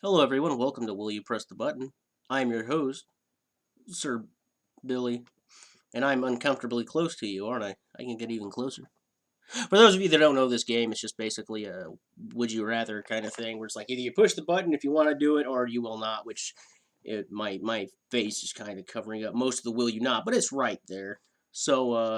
Hello, everyone. Welcome to Will You Press the Button? I'm your host, Sir Billy, and I'm uncomfortably close to you, aren't I? I can get even closer. For those of you that don't know this game, it's just basically a would you rather kind of thing where it's like either you push the button if you want to do it or you will not, which my face is kind of covering up most of the will you not, but it's right there. So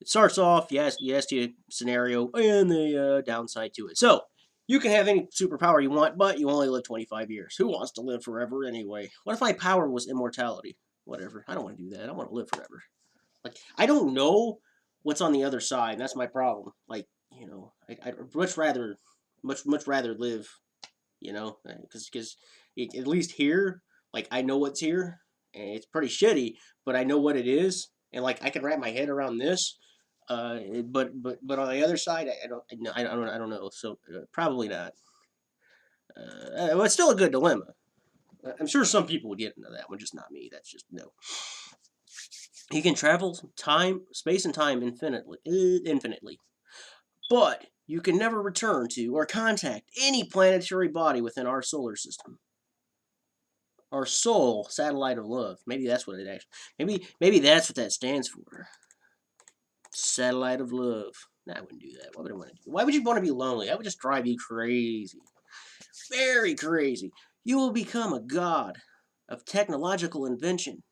it starts off, you asked you a scenario and the downside to it. So, you can have any superpower you want, but you only live 25 years. Who wants to live forever anyway? What if my power was immortality? Whatever. I don't want to do that. I want to live forever. Like, I don't know what's on the other side. That's my problem. Like, I'd much rather live, because at least here, like, I know what's here, and it's pretty shitty, but I know what it is, and like I can wrap my head around this. But on the other side, I don't know. So probably not. Well, it's still a good dilemma. I'm sure some people would get into that one, just not me. That's just no. You can travel space, and time infinitely, but you can never return to or contact any planetary body within our solar system. Our soul satellite of love. Maybe that's what it actually. Maybe that's what that stands for. Satellite of love. Nah, I wouldn't do that. Why would I want to do? Why would you want to be lonely? That would just drive you crazy. Very crazy. You will become a god of technological invention,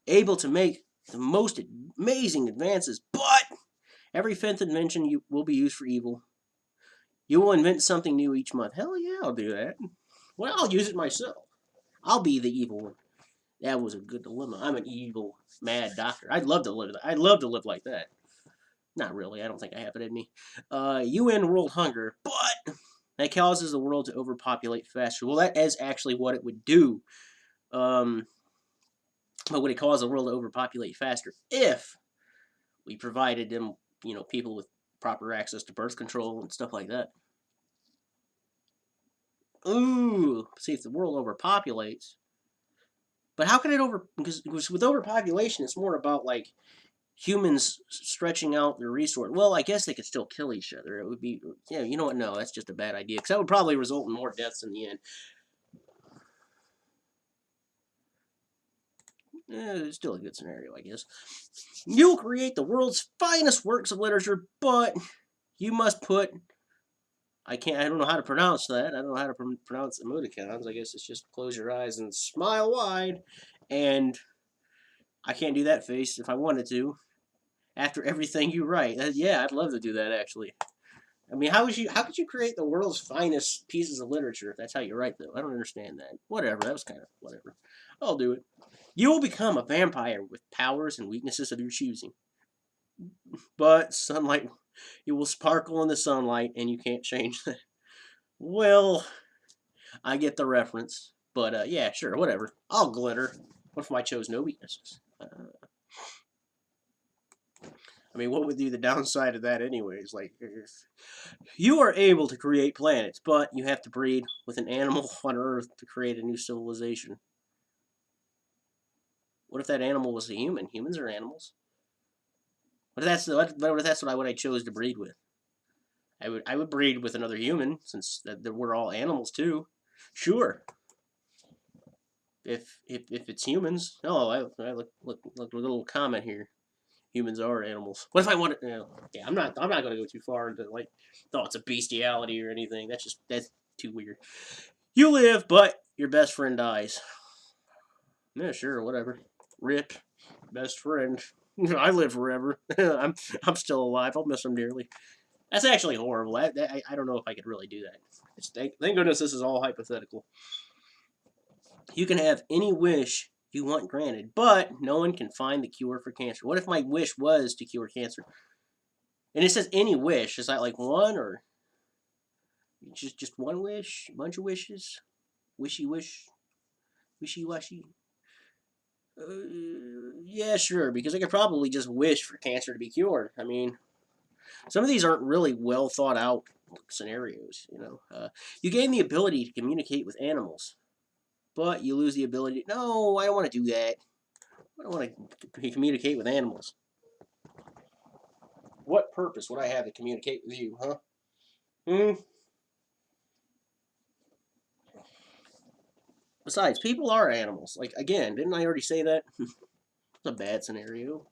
able to make the most amazing advances, but every fifth invention you will be used for evil. You will invent something new each month. Hell yeah, I'll do that. Well, I'll use it myself. I'll be the evil one. That was a good dilemma. I'm an evil, mad doctor. I'd love to live. I'd love to live like that. Not really. I don't think I have it in me. UN world hunger, but that causes the world to overpopulate faster. Well, that is actually what it would do. Um, but would it cause the world to overpopulate faster if we provided them, people with proper access to birth control and stuff like that? Ooh, see if the world overpopulates. But how can it because with overpopulation, it's more about like humans stretching out their resource. Well, I guess they could still kill each other. It would be, yeah, you know what? No, that's just a bad idea because that would probably result in more deaths in the end. It's still a good scenario, I guess. You'll create the world's finest works of literature, but you must put. I can't. I don't know how to pronounce that. I don't know how to pronounce emoticons. I guess it's just close your eyes and smile wide. And I can't do that face if I wanted to. After everything you write, yeah, I'd love to do that actually. I mean, how could you create the world's finest pieces of literature if that's how you write though? I don't understand that. Whatever, that was kind of whatever. I'll do it. You will become a vampire with powers and weaknesses of your choosing. But sunlight you will sparkle in the sunlight and you can't change that. Well, I get the reference. But yeah, sure, whatever. I'll glitter. What if I chose no weaknesses? I mean, what would be the downside of that, anyways? Like, if you are able to create planets, but you have to breed with an animal on Earth to create a new civilization. What if that animal was a human? Humans are animals. What if that's what I chose to breed with? I would breed with another human since we're all animals too. Sure, if it's humans. Oh, I look a little comment here. Humans are animals. What if I want to? Yeah, I'm not going to go too far into like thoughts of bestiality or anything. That's too weird. You live, but your best friend dies. Yeah, sure, whatever. Rip, best friend. I live forever. I'm still alive. I'll miss him dearly. That's actually horrible. I don't know if I could really do that. Thank goodness this is all hypothetical. You can have any wish you want granted, but no one can find the cure for cancer. What if my wish was to cure cancer? And it says any wish. Is that like one or just one wish? A bunch of wishes? Wishy wish? Wishy washy? Yeah, sure. Because I could probably just wish for cancer to be cured. I mean, some of these aren't really well thought out scenarios. You gain the ability to communicate with animals, but you lose the ability. No, I don't want to do that. I don't want to communicate with animals. What purpose would I have to communicate with you, huh? Hmm. Besides, people are animals. Like, again, didn't I already say that? It's a bad scenario.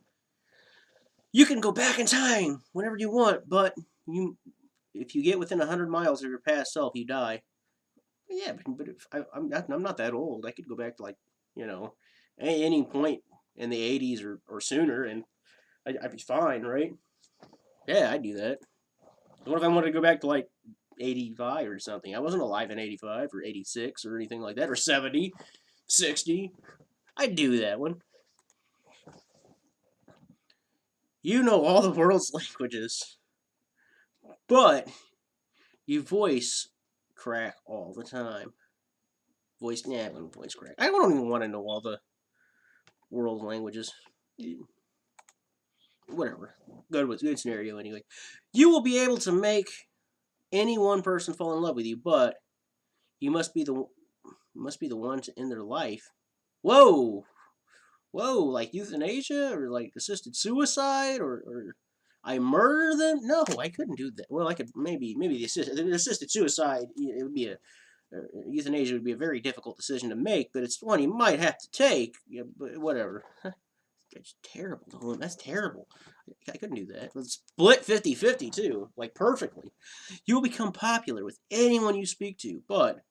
You can go back in time whenever you want, but if you get within 100 miles of your past self, you die. Yeah, but if I'm not that old. I could go back to, like, you know, any point in the 80s or sooner, and I'd be fine, right? Yeah, I'd do that. What if I wanted to go back to, like, 85 or something? I wasn't alive in 85 or 86 or anything like that, or 70, 60. I'd do that one. You know all the world's languages, but you voice crack all the time. Voice crack. I don't even want to know all the world's languages. Whatever. Good scenario anyway. You will be able to make any one person fall in love with you, but you must be the one to end their life. Whoa, like euthanasia or like assisted suicide or I murder them? No, I couldn't do that. Well, I could maybe the assisted suicide. It would be euthanasia would be a very difficult decision to make, but it's one you might have to take. Yeah, but whatever. That's terrible. That's terrible. I couldn't do that. Let's split 50-50 too, like perfectly. You will become popular with anyone you speak to, but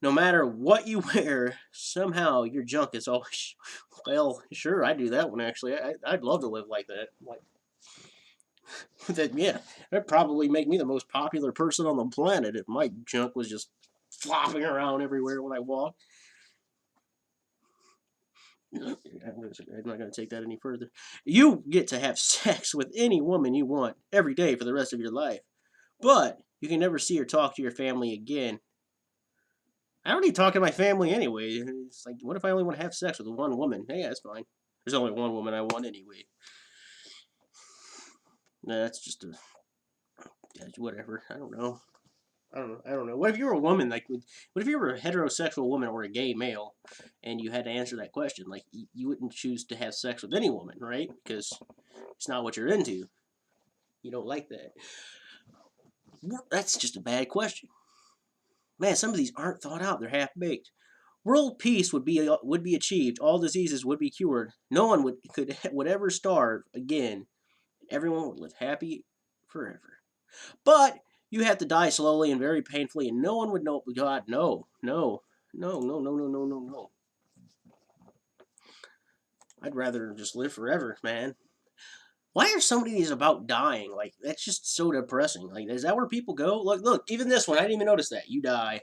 no matter what you wear, somehow your junk is always. Well, sure, I'd do that one actually. I'd love to live like that. Like that, yeah. That'd probably make me the most popular person on the planet if my junk was just flopping around everywhere when I walk. I'm not going to take that any further. You get to have sex with any woman you want every day for the rest of your life. But you can never see or talk to your family again. I don't need to talk to my family anyway. It's like, what if I only want to have sex with one woman? Hey, that's fine. There's only one woman I want anyway. That's just whatever. I don't know. What if you were a woman? Like, what if you were a heterosexual woman or a gay male, and you had to answer that question? Like, you wouldn't choose to have sex with any woman, right? Because it's not what you're into. You don't like that. That's just a bad question. Man, some of these aren't thought out. They're half baked. World peace would be achieved. All diseases would be cured. No one would ever starve again. Everyone would live happy forever. But you have to die slowly and very painfully, and no one would know. God, no. I'd rather just live forever, man. Why are so many of these about dying? Like, that's just so depressing. Like, is that where people go? Look, even this one, I didn't even notice that. You die.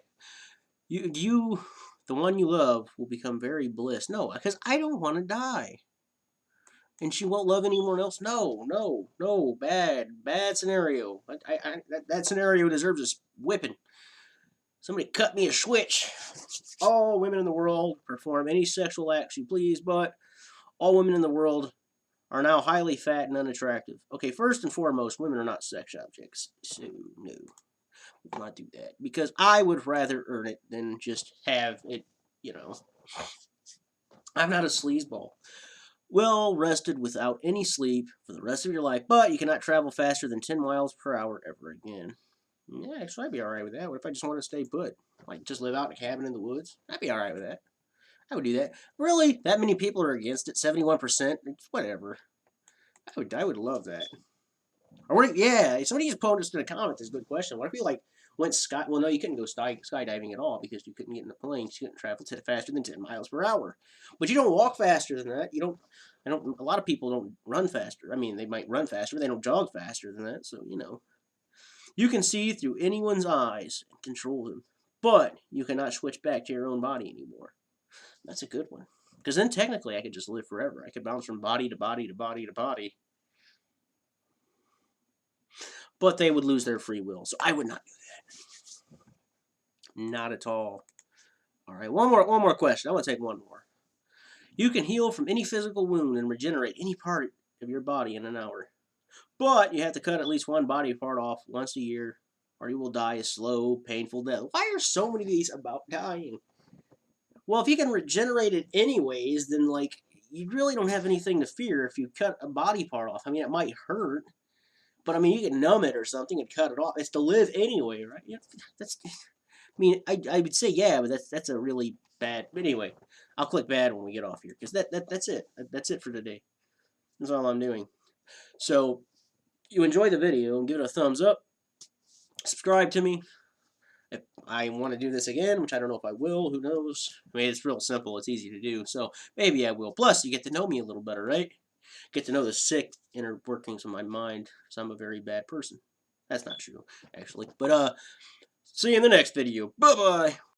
The one you love will become very bliss. No, because I don't want to die. And she won't love anyone else. No. Bad scenario. That scenario deserves a whipping. Somebody cut me a switch. All women in the world perform any sexual acts you please, but all women in the world are now highly fat and unattractive. Okay, first and foremost, women are not sex objects. So, no. We'll not do that. Because I would rather earn it than just have it, I'm not a sleazeball. Well rested without any sleep for the rest of your life, but you cannot travel faster than 10 miles per hour ever again. Yeah, actually, I'd be alright with that. What if I just want to stay put? Like, just live out in a cabin in the woods? I'd be alright with that. I would do that. Really? That many people are against it? 71%? Whatever. I would love that. Or yeah, somebody just posted this in the comments. It's a good question. What if you went well, no, you couldn't go skydiving at all because you couldn't get in the planes. You couldn't travel faster than 10 miles per hour. But you don't walk faster than that. A lot of people don't run faster. I mean, they might run faster, but they don't jog faster than that. So, you can see through anyone's eyes and control them. But you cannot switch back to your own body anymore. That's a good one. Because then technically I could just live forever. I could bounce from body to body to body to body. But they would lose their free will. So I would not do that. Not at all. All right, one more question. I want to take one more. You can heal from any physical wound and regenerate any part of your body in an hour. But you have to cut at least one body part off once a year, or you will die a slow, painful death. Why are so many of these about dying? Well, if you can regenerate it anyways, then, you really don't have anything to fear if you cut a body part off. I mean, it might hurt, but, I mean, you can numb it or something and cut it off. It's to live anyway, right? Yeah, I would say, yeah, but that's a really bad. But anyway, I'll click bad when we get off here, because that's it. That's it for today. That's all I'm doing. So, you enjoy the video, and give it a thumbs up. Subscribe to me. If I want to do this again, which I don't know if I will, who knows? I mean, it's real simple. It's easy to do, so maybe I will. Plus, you get to know me a little better, right? Get to know the sick inner workings of my mind, because I'm a very bad person. That's not true, actually. But, see you in the next video. Bye-bye!